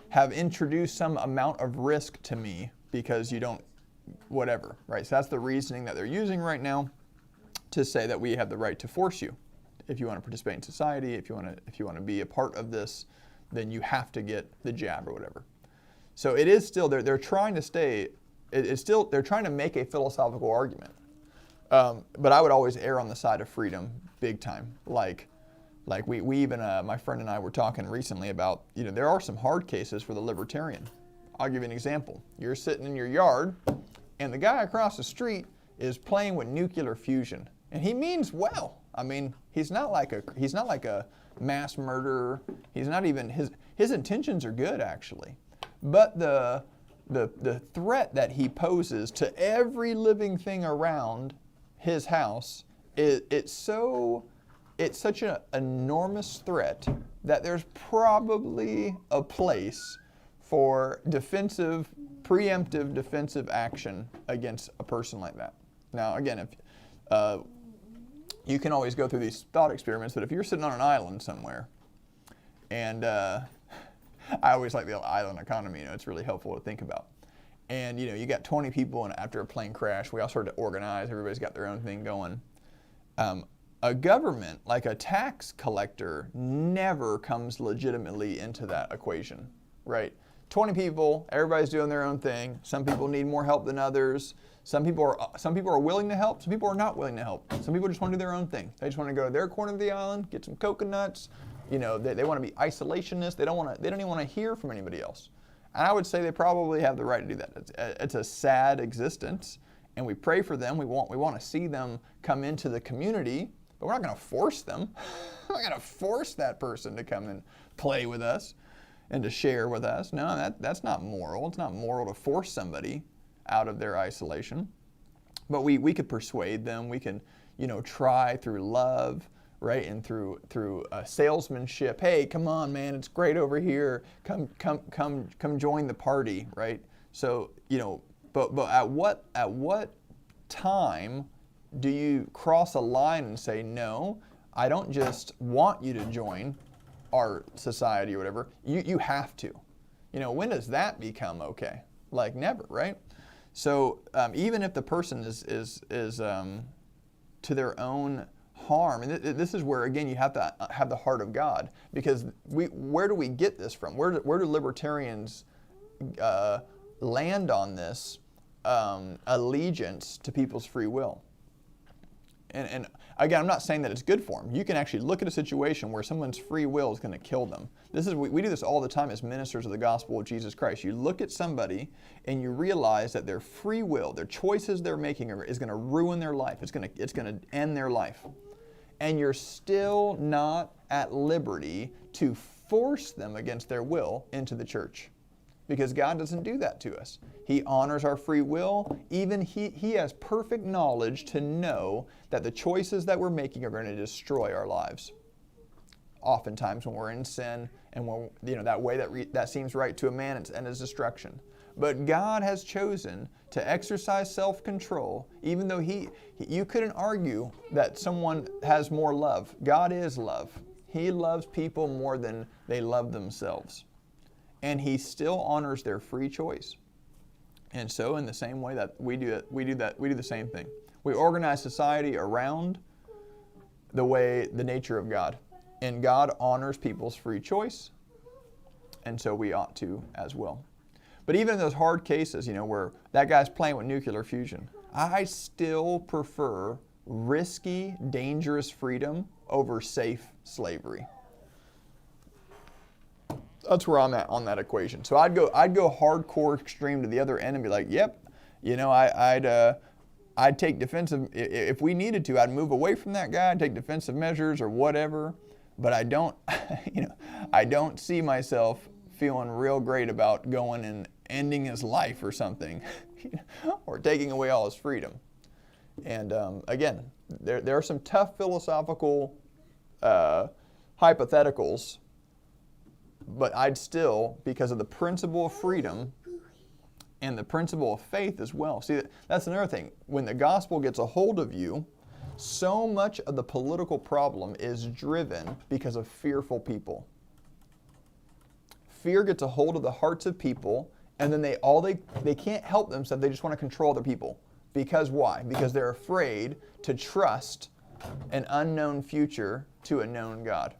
S1: have introduced some amount of risk to me because you don't, whatever, right? So that's the reasoning that they're using right now to say that we have the right to force you. If you want to participate in society, if you want to be a part of this, then you have to get the jab or whatever. So it is still, they're trying to stay, they're trying to make a philosophical argument. But I would always err on the side of freedom, big time. Like we even, my friend and I were talking recently about, there are some hard cases for the libertarian. I'll give you an example. You're sitting in your yard, and the guy across the street is playing with nuclear fusion, and he means well. I mean, he's not like a mass murderer. He's not even, his intentions are good actually, but the threat that he poses to every living thing around his house it's such an enormous threat that there's probably a place for preemptive defensive action against a person like that. Now, again, if you can always go through these thought experiments, but if you're sitting on an island somewhere And I always like the island economy. It's really helpful to think about. And you got 20 people, and after a plane crash, we all started to organize. Everybody's got their own thing going. A government, like a tax collector, never comes legitimately into that equation, right? 20 people, everybody's doing their own thing. Some people need more help than others. Some people are willing to help. Some people are not willing to help. Some people just want to do their own thing. They just want to go to their corner of the island, get some coconuts. They want to be isolationists. They don't even want to hear from anybody else. And I would say they probably have the right to do that. It's a sad existence, and we pray for them. We want to see them come into the community, but we're not going to force them. We're not going to force that person to come and play with us and to share with us. No, that's not moral. It's not moral to force somebody out of their isolation. But we could persuade them. We can, try through love, right, and through salesmanship. Hey, come on, man, it's great over here. Come join the party, right? So, but at what time do you cross a line and say, no, I don't just want you to join our society or whatever. You have to. When does that become okay? Like never, right? So even if the person is to their own harm, and this is where again you have to have the heart of God, because where do we get this from? Where do libertarians land on this allegiance to people's free will? And again, I'm not saying that it's good for them. You can actually look at a situation where someone's free will is going to kill them. We do this all the time as ministers of the gospel of Jesus Christ. You look at somebody and you realize that their free will, their choices they're making is going to ruin their life. It's going to end their life. And you're still not at liberty to force them against their will into the church. Because God doesn't do that to us. He honors our free will. Even He has perfect knowledge to know that the choices that we're making are going to destroy our lives. Oftentimes when we're in sin and when that way that seems right to a man and is destruction. But God has chosen to exercise self-control, even though you couldn't argue that someone has more love. God is love. He loves people more than they love themselves. And He still honors their free choice. And so in the same way that we do the same thing. We organize society around the nature of God. And God honors people's free choice. And so we ought to as well. But even in those hard cases, where that guy's playing with nuclear fusion, I still prefer risky, dangerous freedom over safe slavery. That's where I'm at on that equation. So I'd go hardcore extreme to the other end and be like, yep, I'd take defensive, if we needed to, I'd move away from that guy, I'd take defensive measures or whatever. But I don't, I don't see myself feeling real great about going and ending his life or something, or taking away all his freedom. And again, there are some tough philosophical hypotheticals. But I'd still, because of the principle of freedom and the principle of faith as well. See, that's another thing. When the gospel gets a hold of you, so much of the political problem is driven because of fearful people. Fear gets a hold of the hearts of people, and then they can't help themselves. They just want to control other people. Because why? Because they're afraid to trust an unknown future to a known God.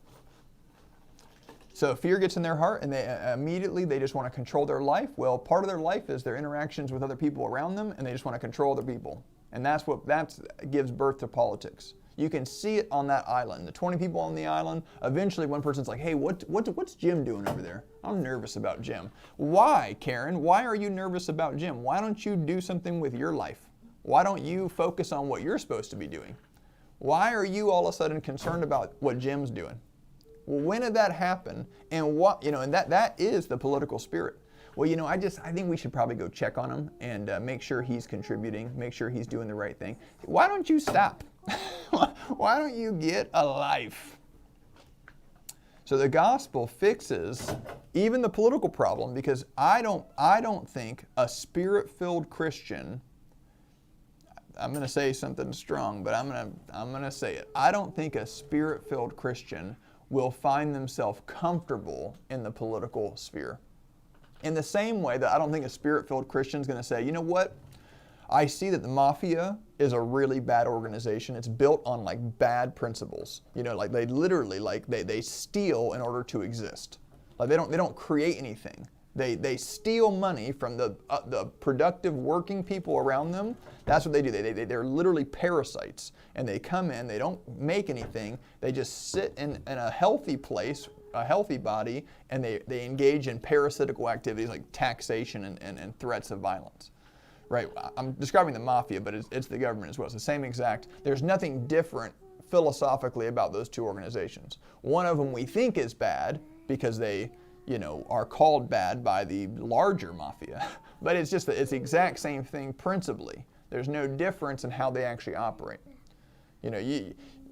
S1: So fear gets in their heart, and they just want to control their life. Well, part of their life is their interactions with other people around them, and they just want to control other people. And that gives birth to politics. You can see it on that island. The 20 people on the island, eventually one person's like, hey, what's Jim doing over there? I'm nervous about Jim. Why, Karen? Why are you nervous about Jim? Why don't you do something with your life? Why don't you focus on what you're supposed to be doing? Why are you all of a sudden concerned about what Jim's doing? Well, when did that happen? And and that is the political spirit. Well, I think we should probably go check on him and make sure he's contributing, make sure he's doing the right thing. Why don't you stop? Why don't you get a life? So the gospel fixes even the political problem, because I don't think a spirit-filled Christian, I'm going to say something strong, but I'm going to say it. I don't think a spirit-filled Christian will find themselves comfortable in the political sphere. In the same way that I don't think a Spirit-filled Christian is going to say, you know what? I see that the mafia is a really bad organization. It's built on like bad principles. You know, like they literally they steal in order to exist. Like they don't create anything. They steal money from the productive working people around them. That's what they do. They're literally parasites, and they come in. They don't make anything. They just sit in a healthy place, a healthy body, and they engage in parasitical activities like taxation and threats of violence. Right? I'm describing the mafia, but it's the government as well. It's the same exact. There's nothing different philosophically about those two organizations. One of them we think is bad because they, you know, are called bad by the larger mafia. But it's the exact same thing principally. There's no difference in how they actually operate. You know,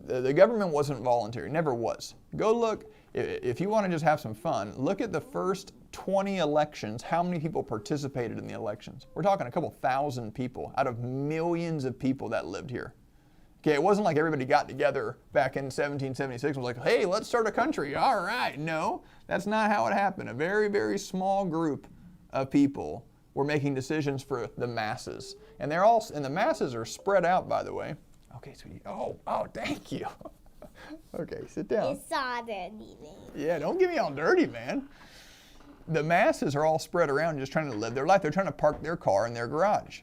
S1: the government wasn't voluntary, never was. Go look, if you want to just have some fun, look at the first 20 elections, how many people participated in the elections. We're talking a couple thousand people out of millions of people that lived here. Okay, it wasn't like everybody got together back in 1776 and was like, hey, let's start a country. All right. No, that's not how it happened. A very, very small group of people were making decisions for the masses. And the masses are spread out, by the way. Okay, sweetie. Oh, thank you. Okay, sit down.
S2: It's all dirty, man.
S1: Yeah, don't get me all dirty, man. The masses are all spread around just trying to live their life. They're trying to park their car in their garage.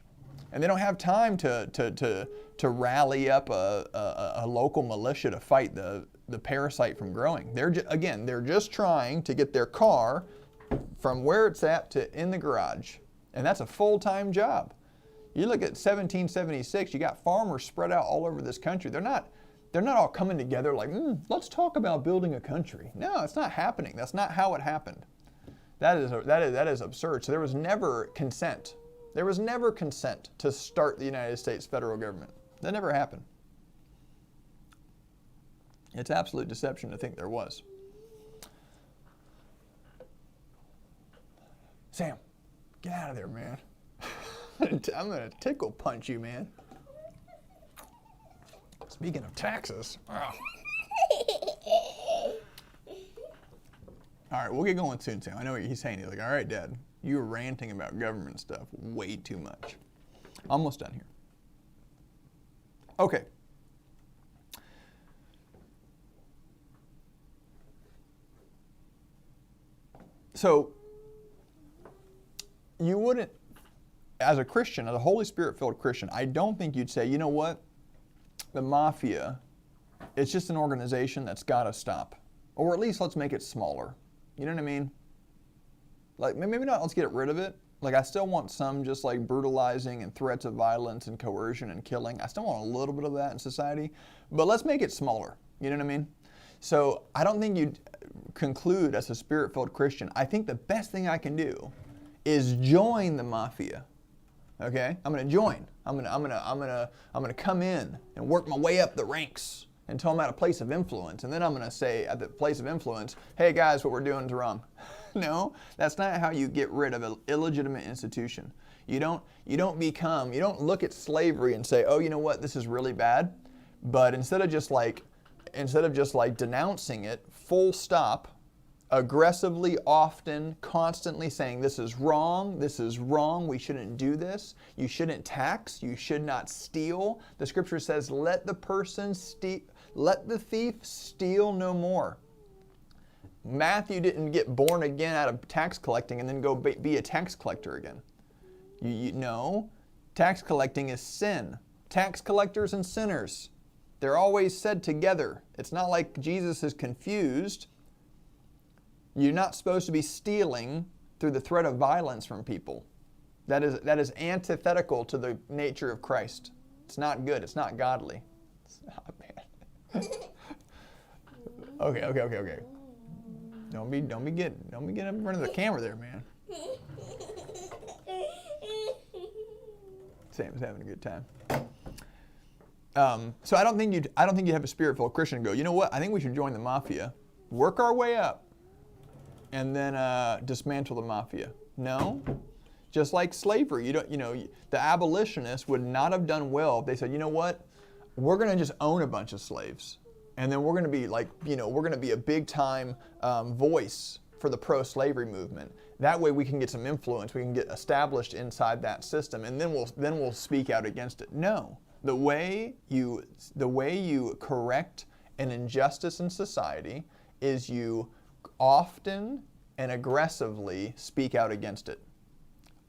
S1: And they don't have time to rally up a local militia to fight the parasite from growing. They're just trying to get their car from where it's at to in the garage. And that's a full-time job. You look at 1776, you got farmers spread out all over this country. They're not all coming together like, let's talk about building a country. No, it's not happening. That's not how it happened. That is absurd. So there was never consent. There was never consent to start the United States federal government. That never happened. It's absolute deception to think there was. Sam, get out of there, man. I'm going to tickle punch you, man. Speaking of taxes. Oh. All right, we'll get going soon, Sam. I know what he's saying. He's like, all right, Dad, you're ranting about government stuff way too much. Almost done here. Okay. So, you wouldn't, as a Christian, as a Holy Spirit-filled Christian, I don't think you'd say, you know what? The mafia, it's just an organization that's got to stop. Or at least let's make it smaller. You know what I mean? Like, maybe not let's get rid of it. Like, I still want some just like brutalizing and threats of violence and coercion and killing. I still want a little bit of that in society. But let's make it smaller. You know what I mean? So I don't think you'd conclude as a Spirit-filled Christian, I think the best thing I can do is join the mafia. Okay? I'm going to join. I'm going to come in and work my way up the ranks until I'm at a place of influence. And then I'm going to say at the place of influence, hey guys, what we're doing is wrong. No, that's not how you get rid of an illegitimate institution. You don't look at slavery and say, oh, you know what, this is really bad. But instead of just like denouncing it, full stop, aggressively, often, constantly saying this is wrong, we shouldn't do this, you shouldn't tax, you should not steal. The scripture says, let the thief steal no more. Matthew didn't get born again out of tax collecting and then go be a tax collector again. No, tax collecting is sin. Tax collectors and sinners, they're always said together. It's not like Jesus is confused. You're not supposed to be stealing through the threat of violence from people. That is antithetical to the nature of Christ. It's not good. It's not godly. Oh, man. Okay. Don't be getting in front of the camera there, man. Sam's having a good time. So I don't think you'd have a Spirit-filled Christian go, you know what? I think we should join the mafia, work our way up, and then dismantle the mafia. No, just like slavery. The abolitionists would not have done well if they said, you know what? We're going to just own a bunch of slaves, And then we're going to be like, we're going to be a big time voice for the pro-slavery movement. That way we can get some influence. We can get established inside that system, and then we'll speak out against it. No, the way you correct an injustice in society is you often and aggressively speak out against it.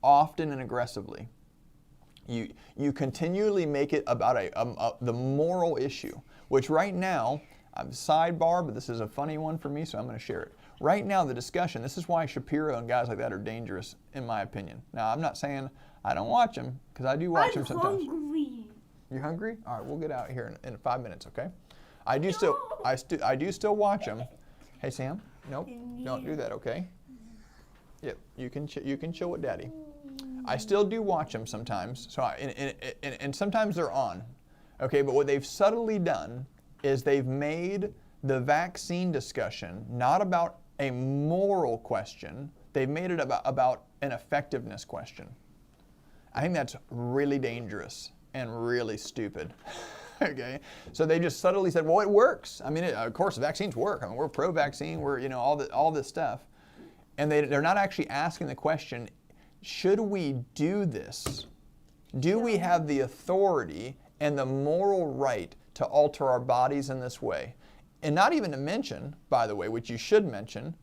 S1: Often and aggressively. You continually make it about the moral issue, which right now, sidebar, but this is a funny one for me, so I'm going to share it. Right now, the discussion, this is why Shapiro and guys like that are dangerous, in my opinion. Now, I'm not saying I don't watch them, because I do watch them sometimes.
S2: I'm hungry.
S1: You're hungry? All right, we'll get out here in 5 minutes, okay? I do still watch them. Hey, Sam, nope, don't do that, okay? Yep, you can chill with Daddy. I still do watch them sometimes, so and sometimes they're on, okay? But what they've subtly done is they've made the vaccine discussion not about a moral question. They've made it about an effectiveness question. I think that's really dangerous and really stupid. Okay, so they just subtly said, well, it works. I mean, of course, vaccines work. I mean, we're pro-vaccine. We're all this stuff, and they're not actually asking the question: should we do this? Do we have the authority and the moral right to alter our bodies in this way? And not even to mention, by the way, which you should mention,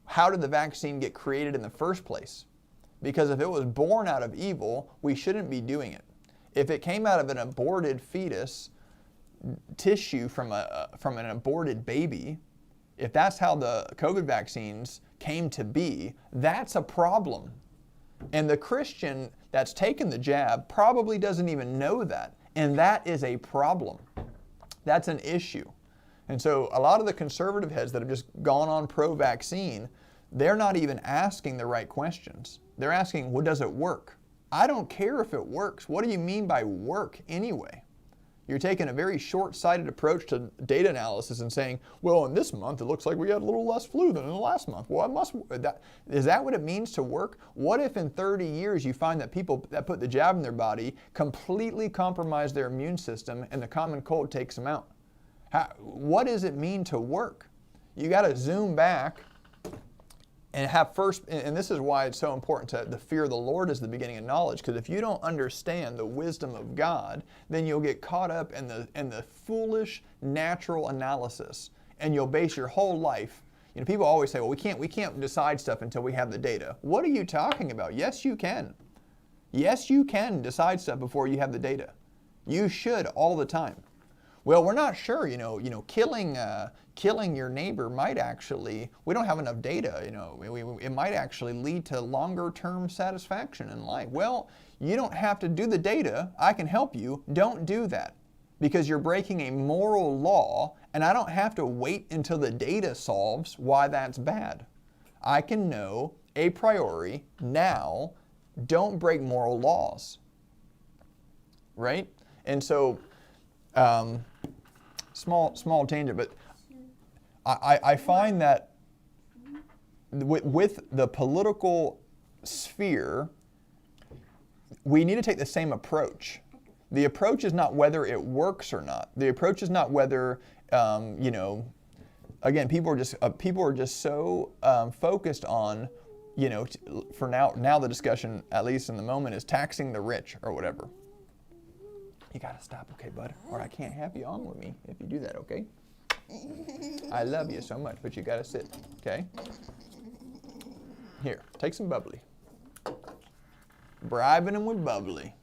S1: how did the vaccine get created in the first place? Because if it was born out of evil, we shouldn't be doing it. If it came out of an aborted fetus, tissue from an aborted baby, if that's how the COVID vaccines came to be, that's a problem. And the Christian that's taken the jab probably doesn't even know that. And that is a problem. That's an issue. And so a lot of the conservative heads that have just gone on pro-vaccine, they're not even asking the right questions. They're asking, well, does it work? I don't care if it works. What do you mean by work anyway? You're taking a very short-sighted approach to data analysis and saying, well, in this month it looks like we had a little less flu than in the last month. Well, is that what it means to work? What if in 30 years you find that people that put the jab in their body completely compromise their immune system and the common cold takes them out? What does it mean to work? You got to zoom back and have first, and this is why it's so important the fear of the Lord is the beginning of knowledge, because if you don't understand the wisdom of God, then you'll get caught up in the foolish natural analysis, and you'll base your whole life. People always say, well, we can't decide stuff until we have the data. What are you talking about? Yes, you can. Yes, you can decide stuff before you have the data. You should all the time. Well, we're not sure, killing your neighbor might actually, we don't have enough data, it might actually lead to longer term satisfaction in life. Well, you don't have to do the data. I can help you. Don't do that, because you're breaking a moral law, and I don't have to wait until the data solves why that's bad. I can know a priori now. Don't break moral laws, right? And so, small tangent, but I find that with the political sphere, we need to take the same approach. The approach is not whether it works or not. The approach is not whether, again, people are just so focused on, for now the discussion, at least in the moment, is taxing the rich or whatever. You gotta stop, okay, bud? Or I can't have you on with me if you do that, okay? I love you so much, but you gotta sit, okay? Here, take some bubbly. Bribing them with bubbly.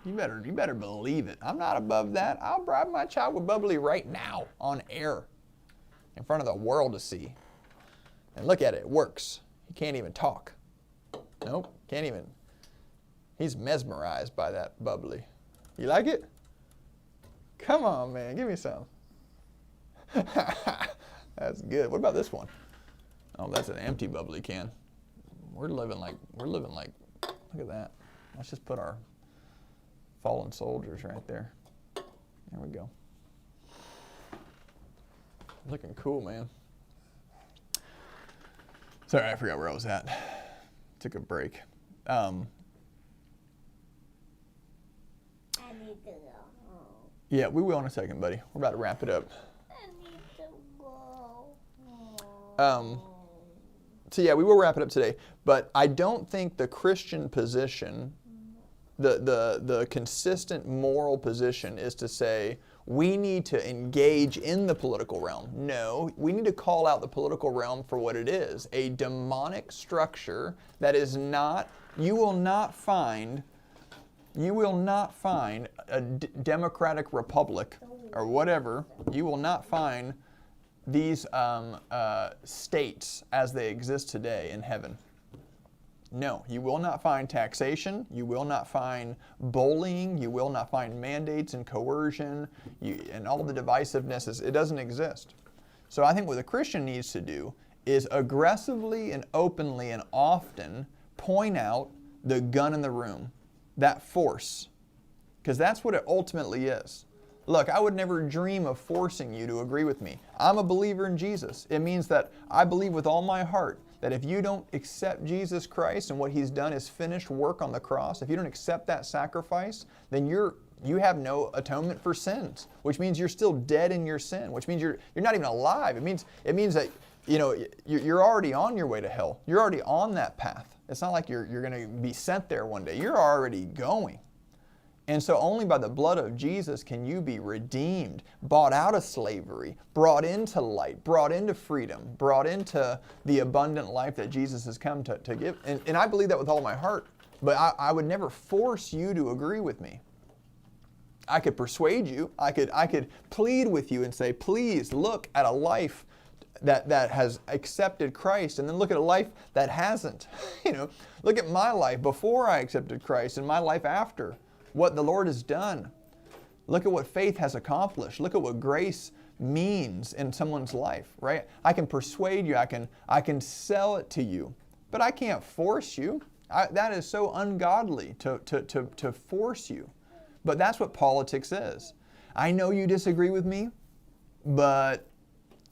S1: You better believe it. I'm not above that. I'll bribe my child with bubbly right now, on air, in front of the world to see. And look at it, it works. He can't even talk. Nope, can't even. He's mesmerized by that bubbly. You like it? Come on, man, give me some. That's good. What about this one? Oh, that's an empty bubbly can. We're living like, look at that. Let's just put our fallen soldiers right there. There we go. Looking cool, man. Sorry, I forgot where I was at. Took a break.
S2: I need to go home.
S1: Yeah, we will in a second, buddy. We're about to wrap it up.
S2: I need
S1: So yeah, we will wrap it up today. But I don't think the Christian position, the consistent moral position is to say, we need to engage in the political realm. No, we need to call out the political realm for what it is, a demonic structure that is not, you will not find a democratic republic or whatever, you will not find these states as they exist today in heaven. No, you will not find taxation, you will not find bullying, you will not find mandates and coercion, and all the divisiveness. It doesn't exist. So I think what the Christian needs to do is aggressively and openly and often point out the gun in the room, that force, because that's what it ultimately is. Look, I would never dream of forcing you to agree with me. I'm a believer in Jesus. It means that I believe with all my heart that if you don't accept Jesus Christ and what He's done, His finished work on the cross, if you don't accept that sacrifice, then you have no atonement for sins, which means you're still dead in your sin, which means you're not even alive. It means that you're already on your way to hell. You're already on that path. It's not like you're going to be sent there one day. You're already going. And so only by the blood of Jesus can you be redeemed, bought out of slavery, brought into light, brought into freedom, brought into the abundant life that Jesus has come to give. And I believe that with all my heart, but I would never force you to agree with me. I could persuade you. I could plead with you and say, please look at a life that has accepted Christ, and then look at a life that hasn't. Look at my life before I accepted Christ and my life after. What the Lord has done. Look at what faith has accomplished. Look at what grace means in someone's life, right? I can persuade you, I can sell it to you, but I can't force you. That is so ungodly to force you. But that's what politics is. I know you disagree with me, but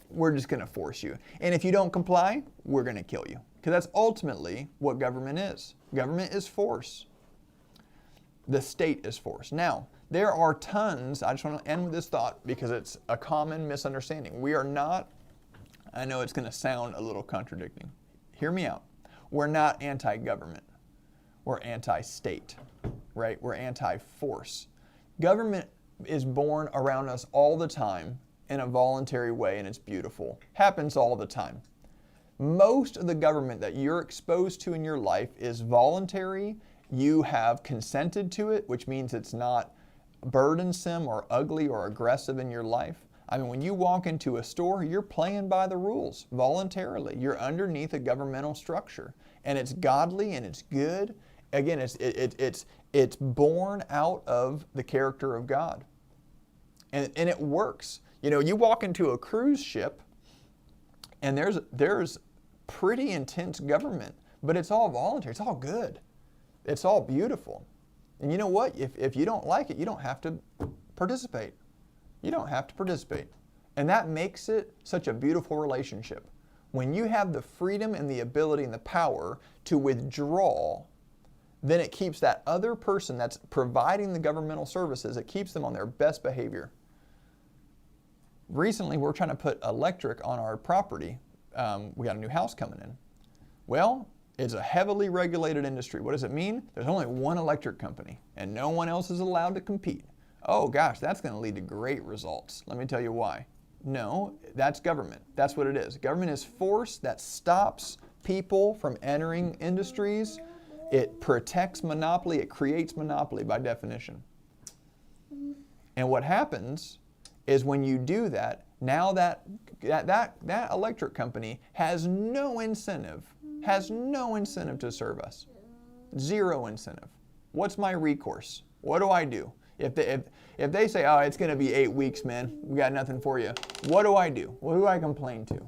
S1: we're just going to force you. And if you don't comply, we're going to kill you. Because that's ultimately what government is. Government is force. The state is force. Now, there are tons, I just want to end with this thought because it's a common misunderstanding. We are not, I know it's going to sound a little contradicting. Hear me out. We're not anti-government. We're anti-state, right? We're anti-force. Government is born around us all the time in a voluntary way, and it's beautiful. Happens all the time. Most of the government that you're exposed to in your life is voluntary. You have consented to it, which means it's not burdensome or ugly or aggressive in your life. I mean, when you walk into a store, you're playing by the rules voluntarily. You're underneath a governmental structure, and it's godly and it's good. Again, it's born out of the character of God, and it works. You walk into a cruise ship, and there's pretty intense government, but it's all voluntary. It's all good. It's all beautiful. And you know what? If you don't like it, you don't have to participate. You don't have to participate. And that makes it such a beautiful relationship. When you have the freedom and the ability and the power to withdraw, then it keeps that other person that's providing the governmental services, it keeps them on their best behavior. Recently, we're trying to put electric on our property. We got a new house coming in. Well, it's a heavily regulated industry. What does it mean? There's only one electric company, and no one else is allowed to compete. Oh gosh, that's going to lead to great results. Let me tell you why. No, that's government. That's what it is. Government is force that stops people from entering industries. It protects monopoly. It creates monopoly by definition. And what happens is when you do that, now that electric company has no incentive to serve us. Zero incentive. What's my recourse? What do I do? If they say, oh, it's going to be 8 weeks, man, we got nothing for you, what do I do? What do I complain to?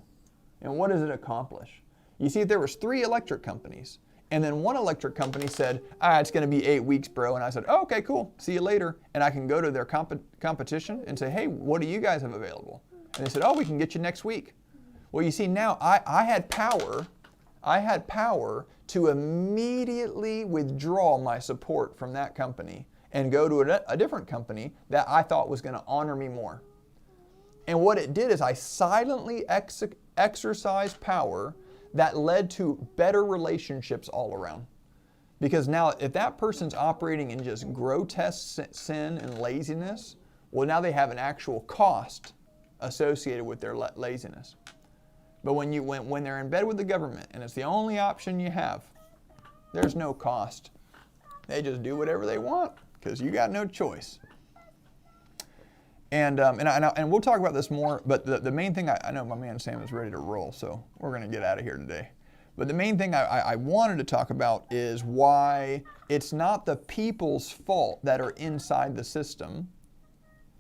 S1: And what does it accomplish? You see, if there was 3 electric companies, and then one electric company said, it's going to be 8 weeks, bro. And I said, oh, okay, cool. See you later. And I can go to their competition and say, hey, what do you guys have available? And they said, oh, we can get you next week. Well, you see, now I had power to immediately withdraw my support from that company and go to a different company that I thought was going to honor me more. And what it did is I silently exercise power that led to better relationships all around. Because now if that person's operating in just grotesque sin and laziness, well, now they have an actual cost associated with their laziness. But when they're in bed with the government and it's the only option you have, there's no cost. They just do whatever they want because you got no choice. And we'll talk about this more, but the main thing, I know my man Sam is ready to roll, so we're going to get out of here today. But the main thing I wanted to talk about is why it's not the people's fault that are inside the system.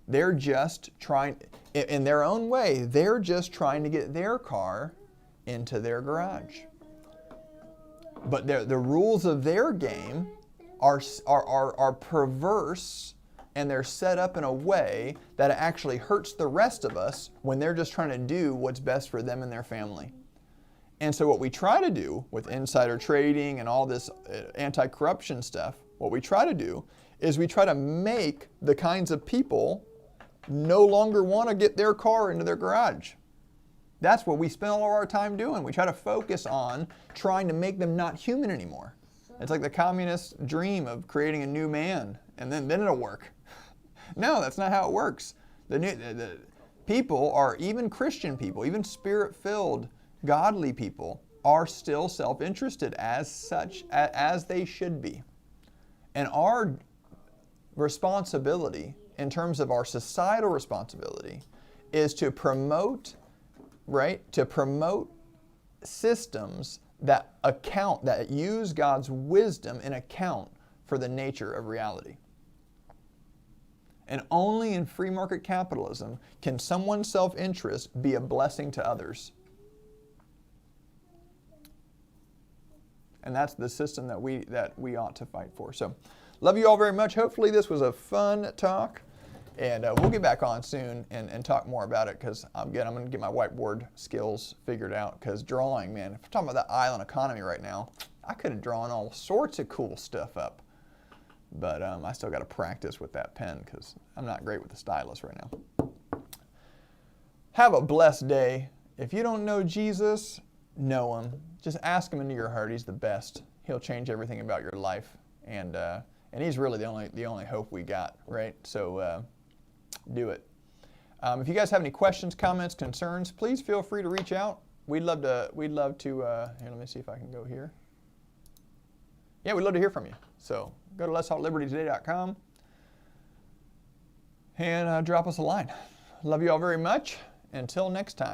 S1: They're just trying, in their own way, they're just trying to get their car into their garage. But the rules of their game are perverse, and they're set up in a way that it actually hurts the rest of us when they're just trying to do what's best for them and their family. And so what we try to do with insider trading and all this anti-corruption stuff, what we try to do is we try to make the kinds of people no longer want to get their car into their garage. That's what we spend all of our time doing. We try to focus on trying to make them not human anymore. It's like the communist dream of creating a new man, and then it'll work. No, that's not how it works. The people are, even Christian people, even spirit-filled, godly people, are still self-interested as such, as they should be. And our responsibility, in terms of our societal responsibility, is to promote, to promote systems that use God's wisdom and account for the nature of reality. And only in free market capitalism can someone's self-interest be a blessing to others. And that's the system that we ought to fight for. So, love you all very much. Hopefully this was a fun talk. And we'll get back on soon and talk more about it, because I'm going to get my whiteboard skills figured out, because drawing, man, if we're talking about that island economy right now, I could have drawn all sorts of cool stuff up. But I still got to practice with that pen, because I'm not great with the stylus right now. Have a blessed day. If you don't know Jesus, know Him. Just ask Him into your heart. He's the best. He'll change everything about your life. And He's really the only hope we got, right? So do it. If you guys have any questions, comments, concerns, please feel free to reach out. We'd love to, here, let me see if I can go here. Yeah, we'd love to hear from you. So go to letstalklibertytoday.com and drop us a line. Love you all very much. Until next time.